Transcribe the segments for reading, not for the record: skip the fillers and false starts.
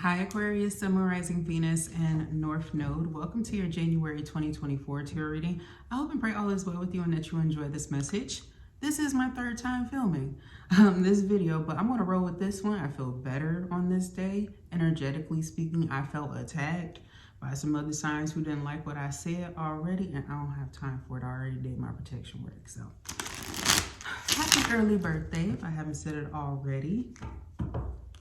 Hi Aquarius, Sun, Moon, Rising, Venus, and North Node. Welcome to your January 2024 tarot reading. I hope and pray all is well with you and that you enjoy this message. This is my third time filming this video, but I'm going to roll with this one. I feel better on this day. Energetically speaking, I felt attacked by some other signs who didn't like what I said already, and I don't have time for it. I already did my protection work, so happy early birthday if I haven't said it already.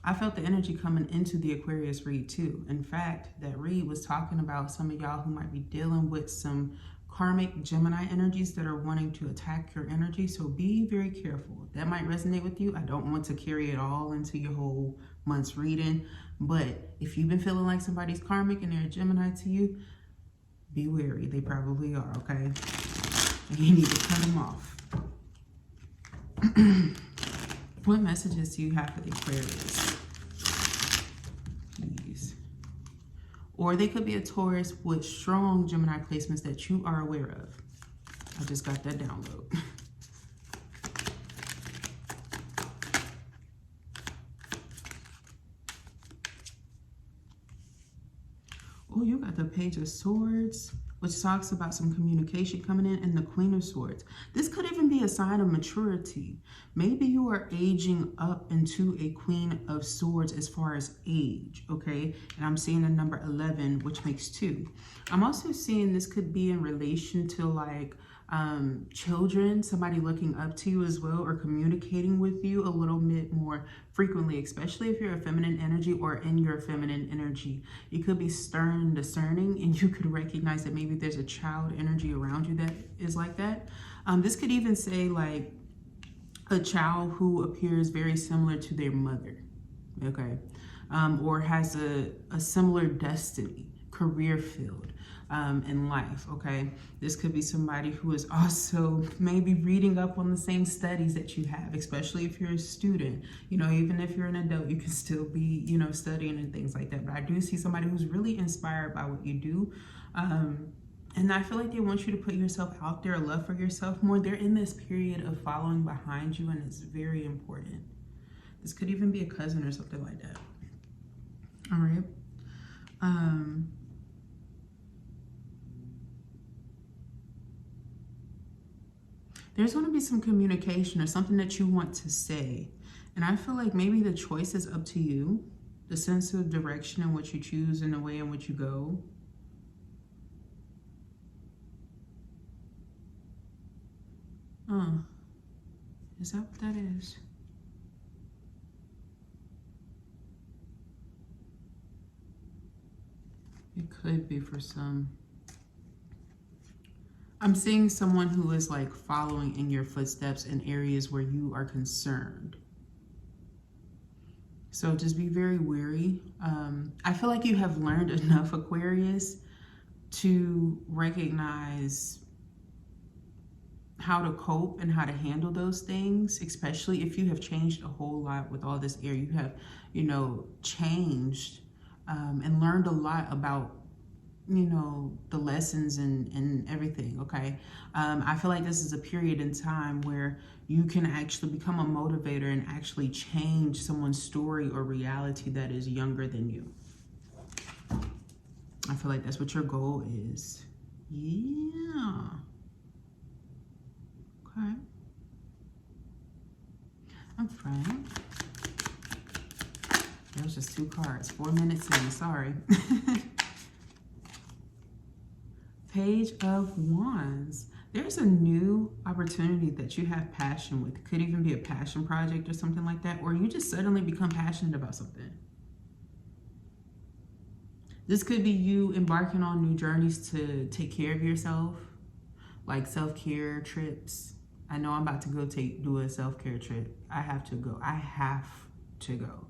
I felt the energy coming into the Aquarius read too. In fact, that read was talking about some of y'all who might be dealing with some karmic Gemini energies that are wanting to attack your energy. So be very careful. That might resonate with you. I don't want to carry it all into your whole month's reading. But if you've been feeling like somebody's karmic and they're a Gemini to you, be wary. They probably are, okay? And you need to cut them off. What messages do you have for the Aquarius? Please. Or they could be a Taurus with strong Gemini placements that you are aware of. I just got that download. Oh, you got the Page of Swords, which talks about some communication coming in, and the Queen of Swords. This could even be a sign of maturity. Maybe you are aging up into a Queen of Swords as far as age, okay? And I'm seeing the number 11, which makes 2. I'm also seeing this could be in relation to like children, somebody looking up to you as well, or communicating with you a little bit more frequently, especially if you're a feminine energy or in your feminine energy. You could be stern and discerning, and you could recognize that maybe there's a child energy around you that is like that. This could even say like a child who appears very similar to their mother, okay? Or has a similar destiny, career field in life, okay? This could be somebody who is also maybe reading up on the same studies that you have, especially if you're a student. You know, even if you're an adult, you can still be, you know, studying and things like that. But I do see somebody who's really inspired by what you do. And I feel like they want you to put yourself out there, love for yourself more. They're in this period of following behind you, and it's very important. This could even be a cousin or something like that. All right. There's going to be some communication or something that you want to say. And I feel like maybe the choice is up to you. The sense of direction in which you choose and the way in which you go. Is that what that is? It could be for some. I'm seeing someone who is like following in your footsteps in areas where you are concerned. So just be very wary. I feel like you have learned enough, Aquarius, to recognize how to cope and how to handle those things, especially if you have changed a whole lot with all this air. You have, you know, changed and learned a lot about, you know, the lessons and everything, okay? I feel like this is a period in time where you can actually become a motivator and actually change someone's story or reality that is younger than you. I feel like that's what your goal is. Yeah. Okay. I'm fine. That was just 2 cards. 4 minutes in, sorry. Page of Wands. There's a new opportunity that you have passion with. It could even be a passion project or something like that, or you just suddenly become passionate about something. This could be you embarking on new journeys to take care of yourself, like self-care trips. I know I'm about to go do a self-care trip. I have to go. I have to go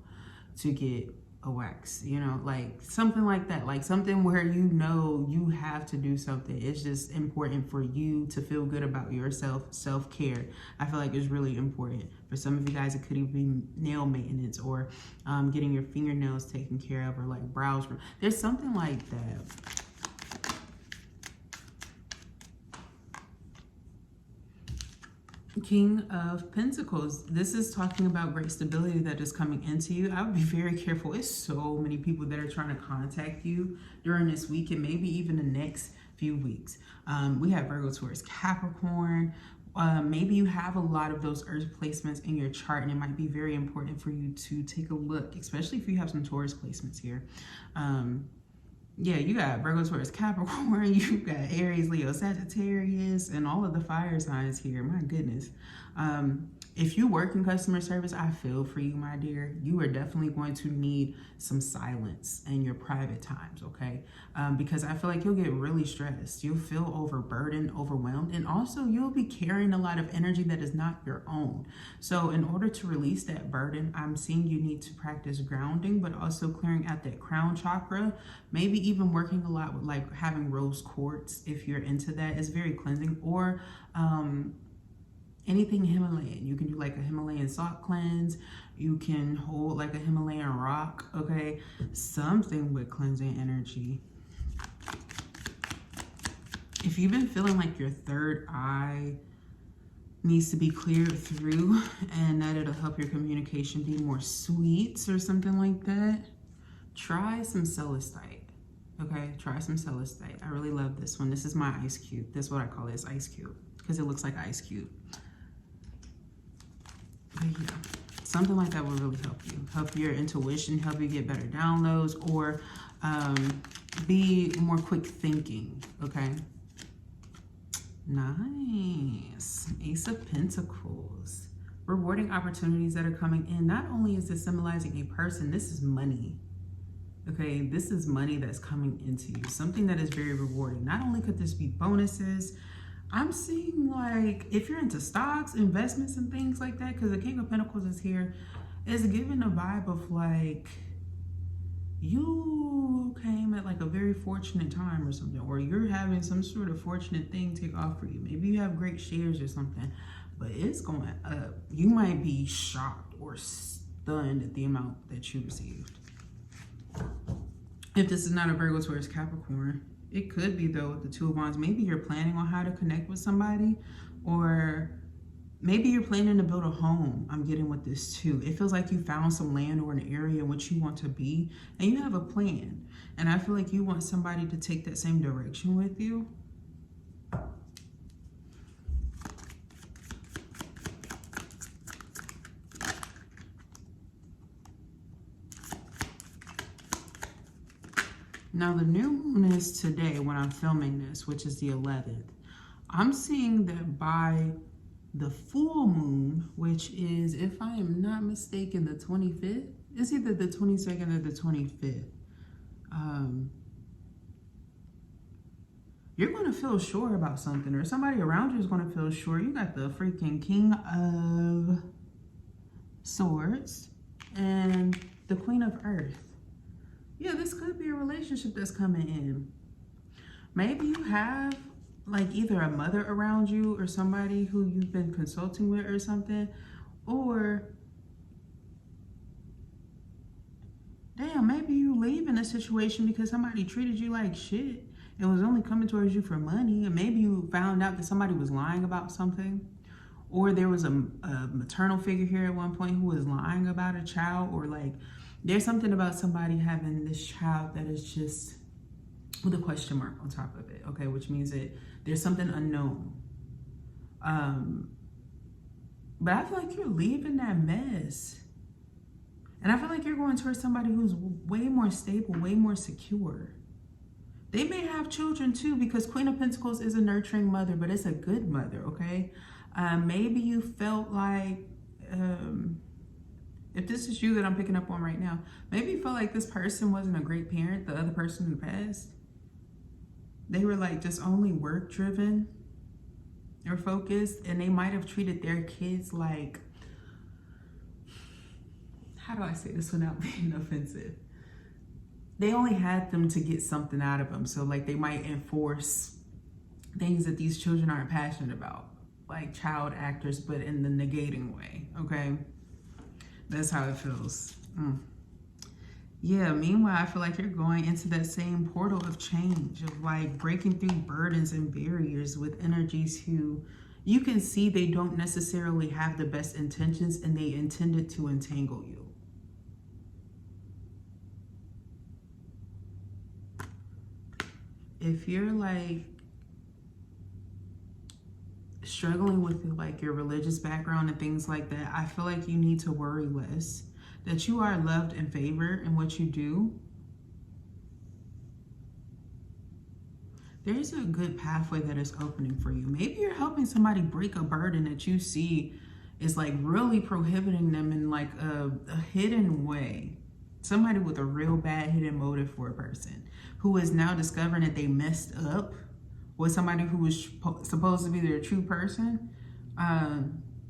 to get a wax, you know, like something like that, like something where you know you have to do something. It's just important for you to feel good about yourself. Self-care, I feel like is really important. For some of you guys, it could even be nail maintenance or getting your fingernails taken care of, or like brows. There's something like that. King of Pentacles. This is talking about great stability that is coming into you. I would be very careful. It's so many people that are trying to contact you during this week and maybe even the next few weeks. We have Virgo, Taurus, Capricorn. Maybe you have a lot of those earth placements in your chart, and it might be very important for you to take a look, especially if you have some Taurus placements here. Yeah, you got Virgo, Taurus, Capricorn, you got Aries, Leo, Sagittarius, and all of the fire signs here. My goodness. If you work in customer service, I feel for you, my dear. You are definitely going to need some silence in your private times, okay? Because I feel like you'll get really stressed. You'll feel overburdened, overwhelmed, and also you'll be carrying a lot of energy that is not your own. So in order to release that burden, I'm seeing you need to practice grounding, but also clearing out that crown chakra. Maybe even working a lot with like having rose quartz if you're into that. It's very cleansing. Or anything Himalayan. You can do like a Himalayan salt cleanse. You can hold like a Himalayan rock, okay? Something with cleansing energy. If you've been feeling like your third eye needs to be cleared through and that it'll help your communication be more sweet or something like that, try some celestite, okay? Try some celestite. I really love this one. This is my ice cube. This is what I call it. It's ice cube because it looks like ice cube. But yeah, something like that will really help your intuition, help you get better downloads, or be more quick thinking, okay? Nice. Ace of Pentacles. Rewarding opportunities that are coming in. Not only is this symbolizing a person, this is money. Okay, this is money that's coming into you. Something that is very rewarding. Not only could this be bonuses, I'm seeing like if you're into stocks, investments, and things like that, because the King of Pentacles is here, is giving a vibe of like you came at like a very fortunate time or something, or you're having some sort of fortunate thing take off for you. Maybe you have great shares or something, but it's going up. You might be shocked or stunned at the amount that you received. If this is not a Virgo, Taurus, Capricorn, it could be though with the Two of Wands. Maybe you're planning on how to connect with somebody, or maybe you're planning to build a home. I'm getting with this too. It feels like you found some land or an area in which you want to be, and you have a plan. And I feel like you want somebody to take that same direction with you. Now the new moon is today when I'm filming this, which is the 11th. I'm seeing that by the full moon, which is, if I am not mistaken, the 25th. It's either the 22nd or the 25th. You're going to feel sure about something, or somebody around you is going to feel sure. You got the freaking King of Swords and the Queen of Earth. Yeah, this could be a relationship that's coming in. Maybe you have like either a mother around you or somebody who you've been consulting with or something, or damn, maybe you leave in a situation because somebody treated you like shit and was only coming towards you for money, and maybe you found out that somebody was lying about something, or there was a maternal figure here at one point who was lying about a child, or like there's something about somebody having this child that is just with a question mark on top of it, okay? Which means that there's something unknown. But I feel like you're leaving that mess. And I feel like you're going towards somebody who's way more stable, way more secure. They may have children too, because Queen of Pentacles is a nurturing mother, but it's a good mother, okay? Maybe you felt like, if this is you that I'm picking up on right now, maybe you felt like this person wasn't a great parent, the other person in the past. They were like just only work driven or focused, and they might have treated their kids like, how do I say this without being offensive? They only had them to get something out of them. So like they might enforce things that these children aren't passionate about, like child actors, but in the negating way, okay? That's how it feels. Yeah, meanwhile, I feel like you're going into that same portal of change, of like breaking through burdens and barriers with energies who You can see they don't necessarily have the best intentions and they intended to entangle you. If you're like struggling with like your religious background and things like that, I feel like you need to worry less. That you are loved and favored in what you do. There's a good pathway that is opening for you. Maybe you're helping somebody break a burden that you see is like really prohibiting them in like a hidden way. Somebody with a real bad hidden motive for a person who is now discovering that they messed up with somebody who was supposed to be their true person.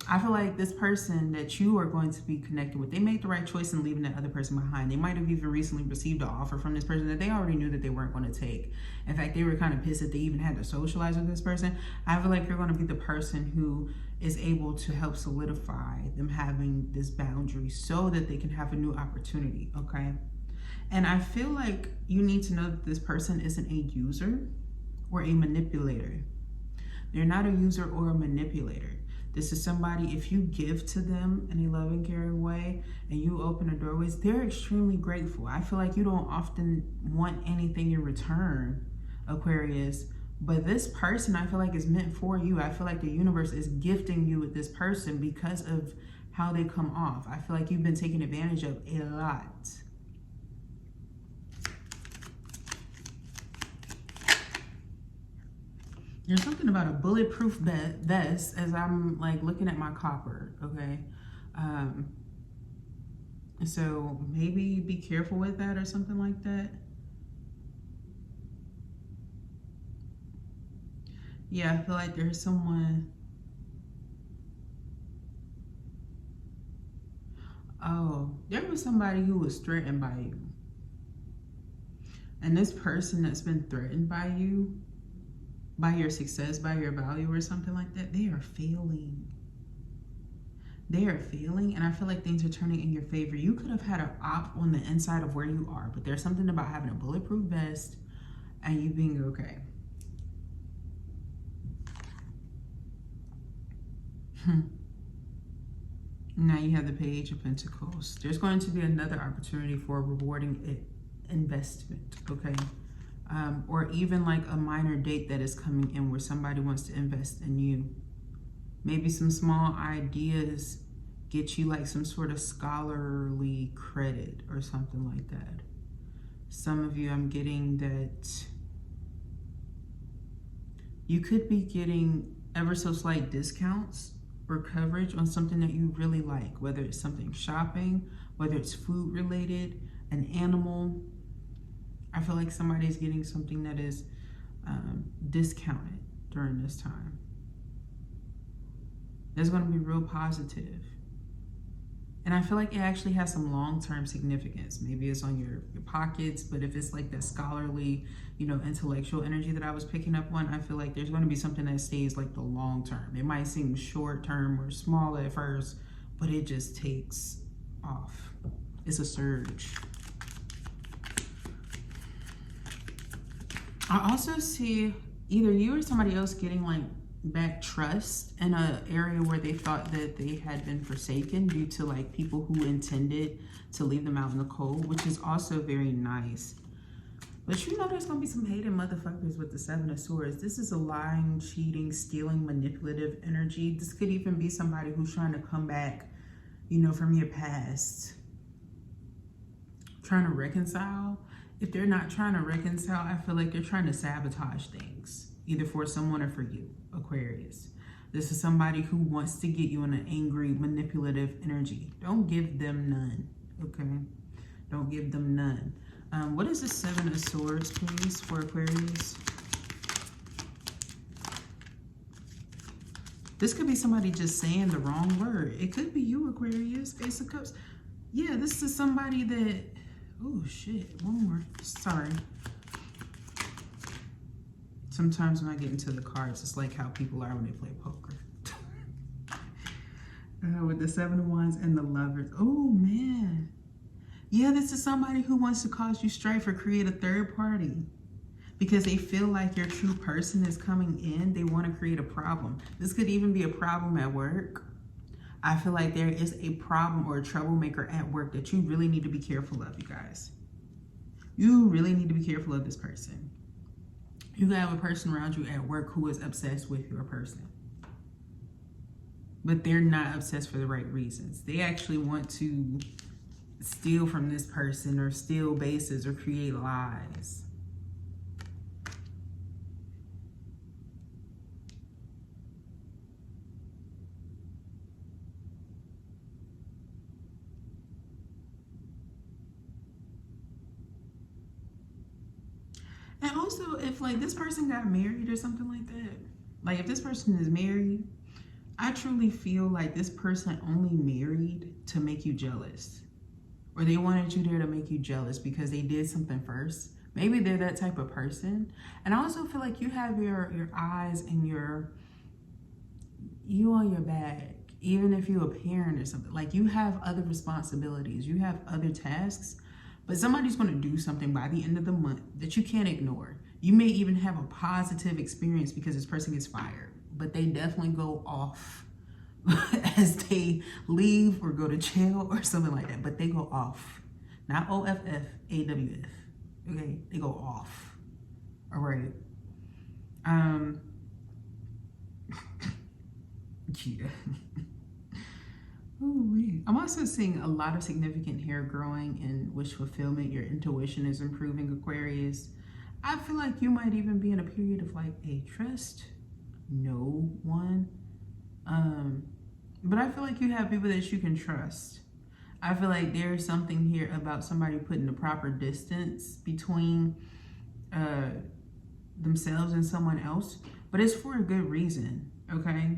I feel like this person that you are going to be connected with, they made the right choice in leaving that other person behind. They might have even recently received an offer from this person that they already knew that they weren't going to take. In fact, they were kind of pissed that they even had to socialize with this person. I feel like you're going to be the person who is able to help solidify them having this boundary so that they can have a new opportunity, okay? And I feel like you need to know that this person isn't a user or a manipulator. They're not a user or a manipulator. This is somebody, if you give to them in a loving, caring way and you open the doorways, they're extremely grateful. I feel like you don't often want anything in return, Aquarius, but this person I feel like is meant for you. I feel like the universe is gifting you with this person because of how they come off. I feel like you've been taken advantage of a lot. There's something about a bulletproof vest as I'm like looking at my copper, okay? So maybe be careful with that or something like that. Yeah, I feel like there's someone. Oh, there was somebody who was threatened by you. And this person that's been threatened by you, by your success, by your value or something like that, they are failing. They are failing, and I feel like things are turning in your favor. You could have had an op on the inside of where you are, but there's something about having a bulletproof vest and you being okay. Now you have the Page of Pentacles. There's going to be another opportunity for a rewarding investment, okay? Or even like a minor date that is coming in where somebody wants to invest in you. Maybe some small ideas get you like some sort of scholarly credit or something like that. Some of you, I'm getting that you could be getting ever so slight discounts or coverage on something that you really like, whether it's something shopping, whether it's food related, an animal. I feel like somebody's getting something that is discounted during this time. That's going to be real positive. And I feel like it actually has some long-term significance. Maybe it's on your pockets, but if it's like that scholarly, you know, intellectual energy that I was picking up on, I feel like there's going to be something that stays like the long term. It might seem short-term or small at first, but it just takes off. It's a surge. I also see either you or somebody else getting like back trust in an area where they thought that they had been forsaken due to like people who intended to leave them out in the cold, which is also very nice. But you know there's gonna be some hated motherfuckers with the Seven of Swords. This is a lying, cheating, stealing, manipulative energy. This could even be somebody who's trying to come back, you know, from your past, trying to reconcile. If they're not trying to reconcile, I feel like they're trying to sabotage things, either for someone or for you, Aquarius. This is somebody who wants to get you in an angry, manipulative energy. Don't give them none, okay? Don't give them none. What is the Seven of Swords, please, for Aquarius? This could be somebody just saying the wrong word. It could be you, Aquarius. Ace of Cups. Yeah, this is somebody that... Oh, shit. One more. Sorry. Sometimes when I get into the cards, it's like how people are when they play poker. With the Seven of Wands and the Lovers. Oh, man. Yeah, this is somebody who wants to cause you strife or create a third party. because they feel like your true person is coming in. They want to create a problem. This could even be a problem at work. I feel like there is a problem or a troublemaker at work that you really need to be careful of, you guys. You really need to be careful of this person. You have a person around you at work who is obsessed with your person. But they're not obsessed for the right reasons. They actually want to steal from this person or steal bases or create lies. And also, if like this person got married or something like that, like if this person is married, I truly feel like this person only married to make you jealous. Or they wanted you there to make you jealous because they did something first. Maybe they're that type of person. And I also feel like you have your eyes and you on your back, even if you're a parent or something. Like you have other responsibilities, you have other tasks, but somebody's going to do something by the end of the month that you can't ignore. You may even have a positive experience because this person gets fired, but they definitely go off as they leave or go to jail or something like that. But they go off, not OFF, AWF. Okay, they go off. All right. Yeah. Ooh, I'm also seeing a lot of significant hair growing and wish fulfillment. Your intuition is improving, Aquarius. I feel like you might even be in a period of like a trust no one. But I feel like you have people that you can trust. I feel like there's something here about somebody putting the proper distance between themselves and someone else, but it's for a good reason, okay?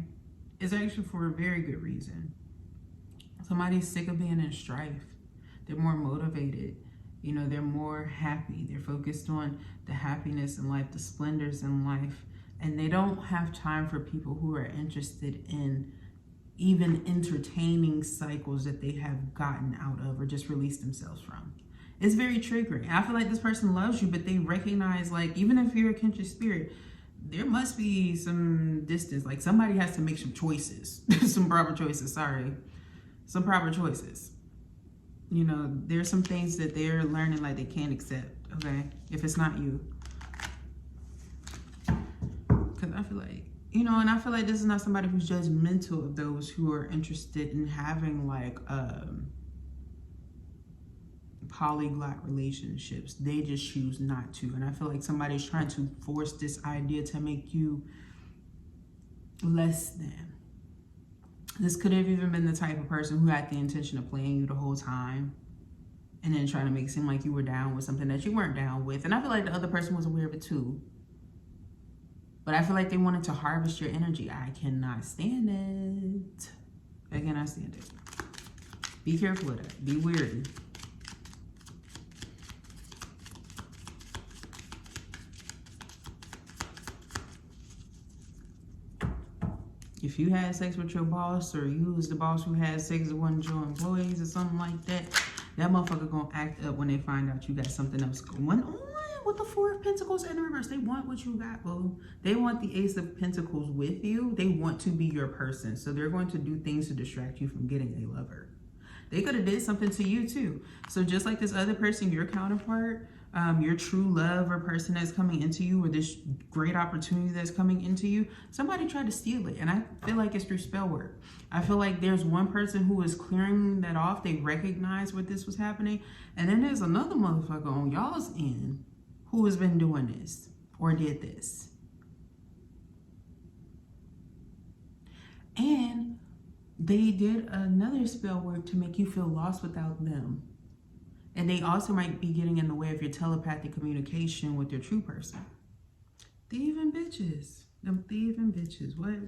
It's actually for a very good reason. Somebody's sick of being in strife. They're more motivated. You know, they're more happy. They're focused on the happiness in life, the splendors in life, and they don't have time for people who are interested in even entertaining cycles that they have gotten out of or just released themselves from. It's very triggering. I feel like this person loves you, but they recognize, like, even if you're a kindred spirit, there must be some distance. Like somebody has to make some choices, some proper choices, some proper choices. You know, there's some things that they're learning like they can't accept, okay? If it's not you. Because I feel like, you know, and I feel like this is not somebody who's judgmental of those who are interested in having like polyglot relationships. They just choose not to. And I feel like somebody's trying to force this idea to make you less than. This could have even been the type of person who had the intention of playing you the whole time and then trying to make it seem like you were down with something that you weren't down with. And I feel like the other person was aware of it too. But I feel like they wanted to harvest your energy. I cannot stand it. I cannot stand it. Be careful of that. Be wary. If you had sex with your boss, or you was the boss who had sex with one of your employees or something like that, that motherfucker gonna act up when they find out you got something else going on with the Four of Pentacles in the reverse. They want what you got, boo. They want the Ace of Pentacles with you. They want to be your person. So they're going to do things to distract you from getting a lover. They could have did something to you too. So just like this other person, your counterpart, your true love or person that's coming into you, or this great opportunity that's coming into you, somebody tried to steal it. And I feel like it's through spell work. I feel like there's one person who is clearing that off. They recognize what this was happening. And then there's another motherfucker on y'all's end who has been doing this or did this. And they did another spell work to make you feel lost without them. And they also might be getting in the way of your telepathic communication with your true person. Thieving bitches. Them thieving bitches. What?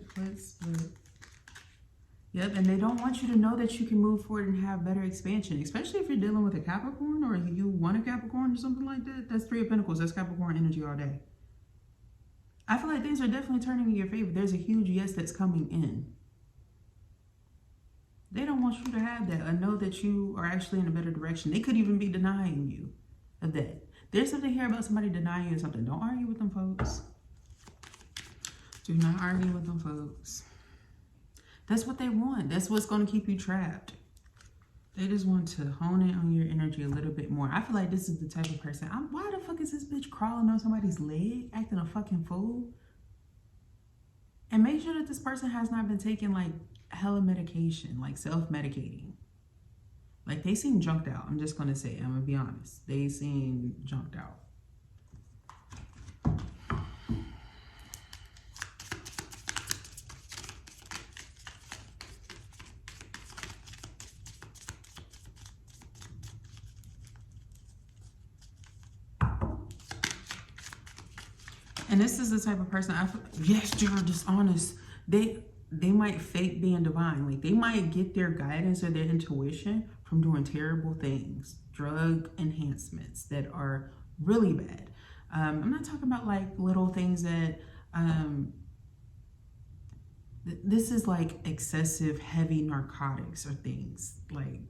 Yep, and they don't want you to know that you can move forward and have better expansion, especially if you're dealing with a Capricorn or you want a Capricorn or something like that. That's Three of Pentacles. That's Capricorn energy all day. I feel like things are definitely turning in your favor. There's a huge yes that's coming in. They don't want you to have that or know that you are actually in a better direction. They could even be denying you of that. There's something here about somebody denying you something. Don't argue with them, folks. Do not argue with them, folks. That's what they want. That's what's going to keep you trapped. They just want to hone in on your energy a little bit more. I feel like this is the type of person. Why the fuck is this bitch crawling on somebody's leg, acting a fucking fool? And make sure that this person has not been taking like hella medication, like self-medicating. Like they seem junked out. I'm just going to say it. I'm going to be honest. They seem junked out. And this is the type of person, yes, you're dishonest. They might fake being divine. Like they might get their guidance or their intuition from doing terrible things, drug enhancements that are really bad. I'm not talking about like little things that, this is like excessive heavy narcotics or things. Like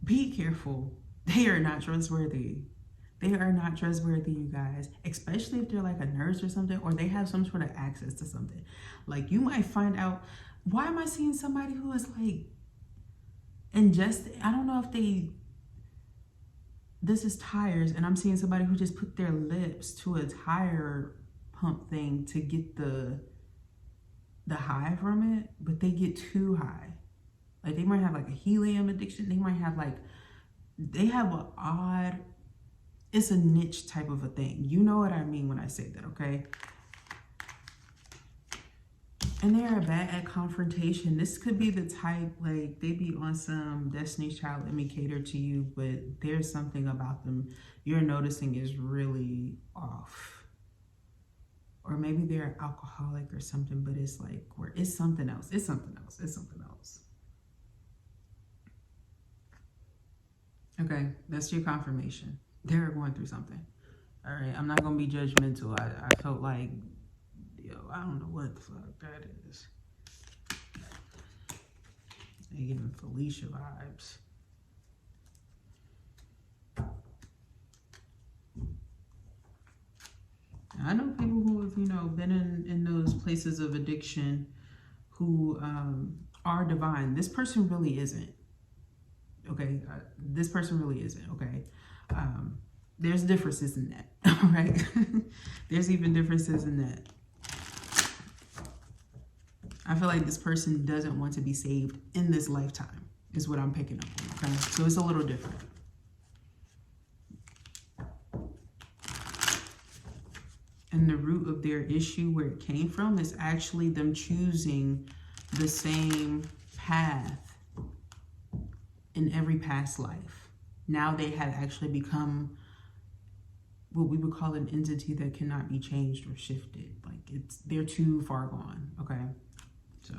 be careful. They are not trustworthy. They are not trustworthy, you guys, especially if they're like a nurse or something, or they have some sort of access to something. Like you might find out, why am I seeing somebody who is like ingested? I don't know if this is tires, and I'm seeing somebody who just put their lips to a tire pump thing to get the high from it, but they get too high. Like they might have like a helium addiction. They might have like, they have an odd, it's a niche type of a thing. You know what I mean when I say that, okay? And they are bad at confrontation. This could be the type, like, they be on some Destiny's Child, let me cater to you, but there's something about them you're noticing is really off. Or maybe they're alcoholic or something, but it's like, or it's something else. It's something else. It's something else. Okay, that's your confirmation. They're going through something. All right, I'm not going to be judgmental. I felt like, I don't know what the fuck that is. They're giving Felicia vibes. I know people who have, been in those places of addiction who are divine. This person really isn't. Okay, this person really isn't. Okay. There's differences in that, right? There's even differences in that. I feel like this person doesn't want to be saved in this lifetime, is what I'm picking up on, okay? So it's a little different. And the root of their issue, where it came from, is actually them choosing the same path in every past life. Now they have actually become what we would call an entity that cannot be changed or shifted. Like they're too far gone, okay? So.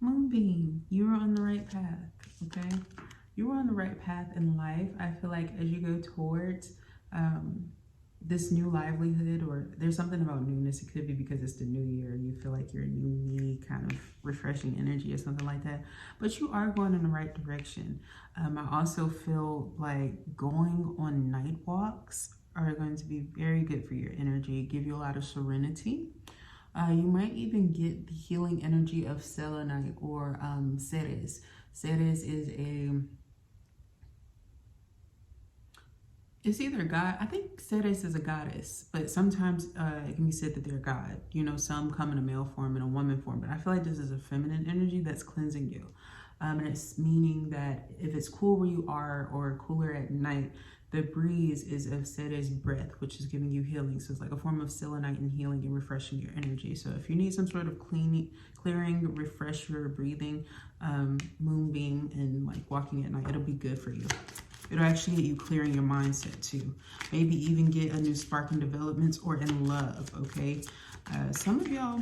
Moonbeam, you're on the right path, okay? You're on the right path in life. I feel like as you go towards this new livelihood, or there's something about newness. It could be because it's the new year and you feel like you're a new me, kind of refreshing energy or something like that. But you are going in the right direction. I also feel like going on night walks are going to be very good for your energy, give you a lot of serenity. You might even get the healing energy of selenite or Ceres. Ceres is it's either a god. I think Ceres is a goddess, but sometimes it can be said that they're a god. Some come in a male form and a woman form, but I feel like this is a feminine energy that's cleansing you. And it's meaning that if it's cool where you are or cooler at night, the breeze is of Ceres breath, which is giving you healing. So it's like a form of selenite and healing and refreshing your energy. So if you need some sort of clearing, refresh your breathing, moonbeam, and like walking at night, it'll be good for you. It'll actually get you clearing your mindset too. Maybe even get a new spark in developments or in love, okay? Some of y'all,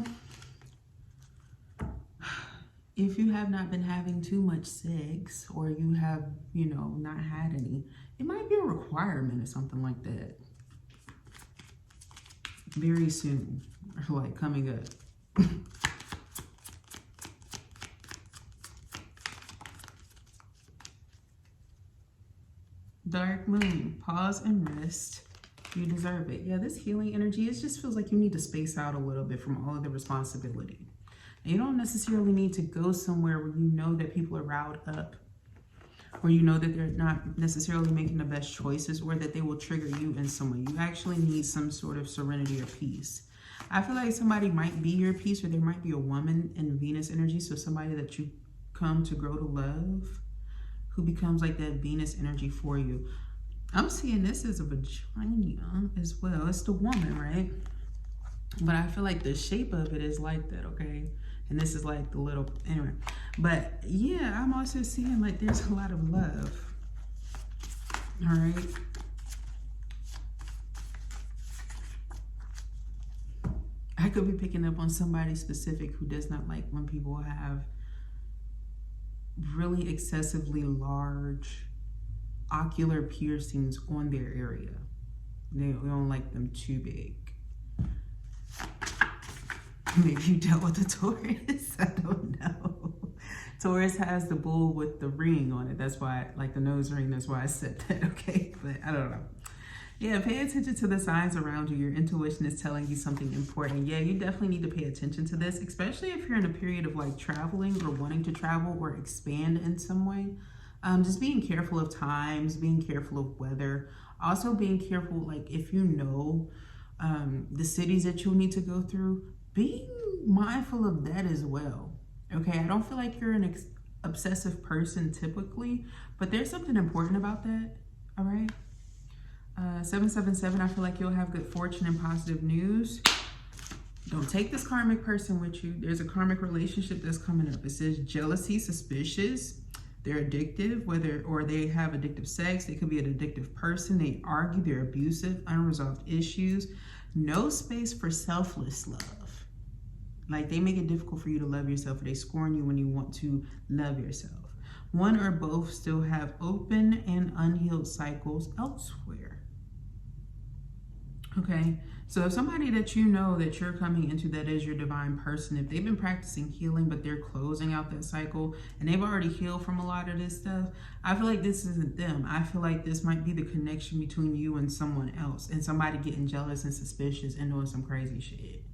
if you have not been having too much sex, or you have, not had any, it might be a requirement or something like that. Very soon, are like coming up. Dark moon, pause and rest. You deserve it. Yeah, this healing energy, it just feels like you need to space out a little bit from all of the responsibility. And you don't necessarily need to go somewhere where you know that people are riled up, or you know that they're not necessarily making the best choices, or that they will trigger you in some way. You actually need some sort of serenity or peace. I feel like somebody might be your peace, or there might be a woman in Venus energy, so somebody that you come to grow to love, who becomes like that Venus energy for you. I'm seeing this as a vagina as well. It's the woman, right? But I feel like the shape of it is like that, okay? And this is like the little, anyway. But yeah, I'm also seeing like there's a lot of love. All right. I could be picking up on somebody specific who does not like when people have really excessively large ocular piercings on their area. They don't like them too big. Maybe you dealt with a Taurus. I don't know. Taurus has the bull with the ring on it. That's why, like the nose ring, that's why I said that, okay? But I don't know. Yeah, pay attention to the signs around you. Your intuition is telling you something important. Yeah, you definitely need to pay attention to this, especially if you're in a period of like traveling or wanting to travel or expand in some way. Just being careful of times, being careful of weather. Also being careful, like if you know the cities that you'll need to go through, being mindful of that as well. Okay, I don't feel like you're an obsessive person typically, but there's something important about that, all right? 777, I feel like you'll have good fortune and positive news. Don't take this karmic person with you. There's a karmic relationship that's coming up. It says jealousy, suspicious. They're addictive, or they have addictive sex. They could be an addictive person. They argue, they're abusive, unresolved issues. No space for selfless love. Like they make it difficult for you to love yourself, or they scorn you when you want to love yourself. One or both still have open and unhealed cycles elsewhere. Okay, so if somebody that you know that you're coming into that is your divine person, if they've been practicing healing, but they're closing out that cycle and they've already healed from a lot of this stuff, I feel like this isn't them. I feel like this might be the connection between you and someone else, and somebody getting jealous and suspicious and doing some crazy shit.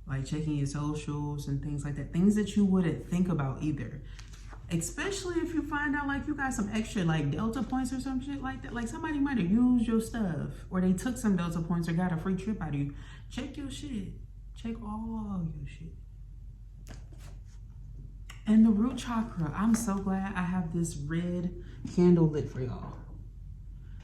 Like checking your socials and things like that. Things that you wouldn't think about either. Especially if you find out like you got some extra like Delta points or some shit like that. Like somebody might have used your stuff, or they took some Delta points or got a free trip out of you. Check your shit. Check all your shit. And the root chakra. I'm so glad I have this red candle lit for y'all.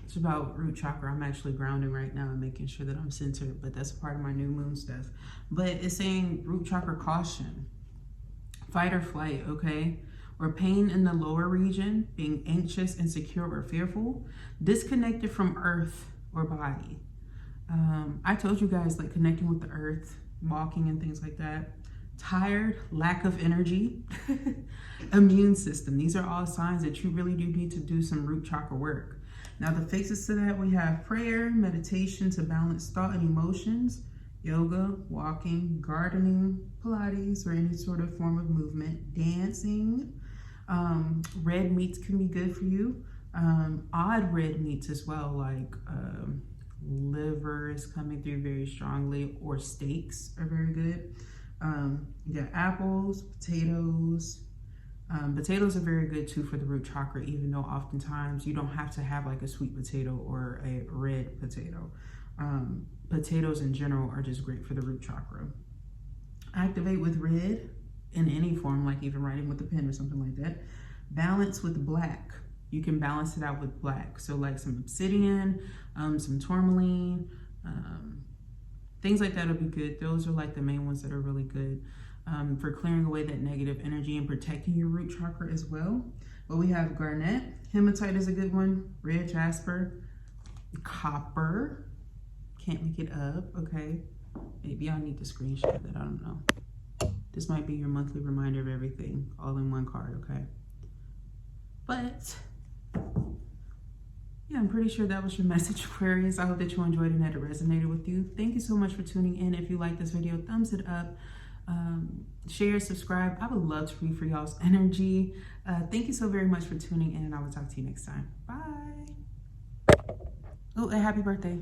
It's about root chakra. I'm actually grounding right now and making sure that I'm centered, but that's part of my new moon stuff. But it's saying root chakra caution, fight or flight, okay? Or pain in the lower region, being anxious, insecure, or fearful, disconnected from earth or body. I told you guys, like connecting with the earth, walking and things like that. Tired, lack of energy, immune system. These are all signs that you really do need to do some root chakra work. Now the fixes to that, we have prayer, meditation to balance thought and emotions, yoga, walking, gardening, Pilates, or any sort of form of movement, dancing. Red meats can be good for you. Odd red meats as well, like liver is coming through very strongly, or steaks are very good. You got apples, potatoes. Potatoes are very good too for the root chakra, even though oftentimes you don't have to have like a sweet potato or a red potato. Potatoes in general are just great for the root chakra. Activate with red in any form, like even writing with a pen or something like that. Balance with black. You can balance it out with black. So like some obsidian, some tourmaline, things like that will be good. Those are like the main ones that are really good for clearing away that negative energy and protecting your root chakra as well. But we have garnet, hematite is a good one, red jasper, copper, can't make it up, okay? Maybe I need to screenshot that, I don't know. This might be your monthly reminder of everything, all in one card, okay? But Yeah, I'm pretty sure that was your message, Aquarius. I hope that you enjoyed and that it resonated with you. Thank you so much for tuning in. If you like this video, thumbs it up, share, subscribe. I would love to read for y'all's energy. Thank you so very much for tuning in, and I will talk to you next time. Bye. Oh, and happy birthday.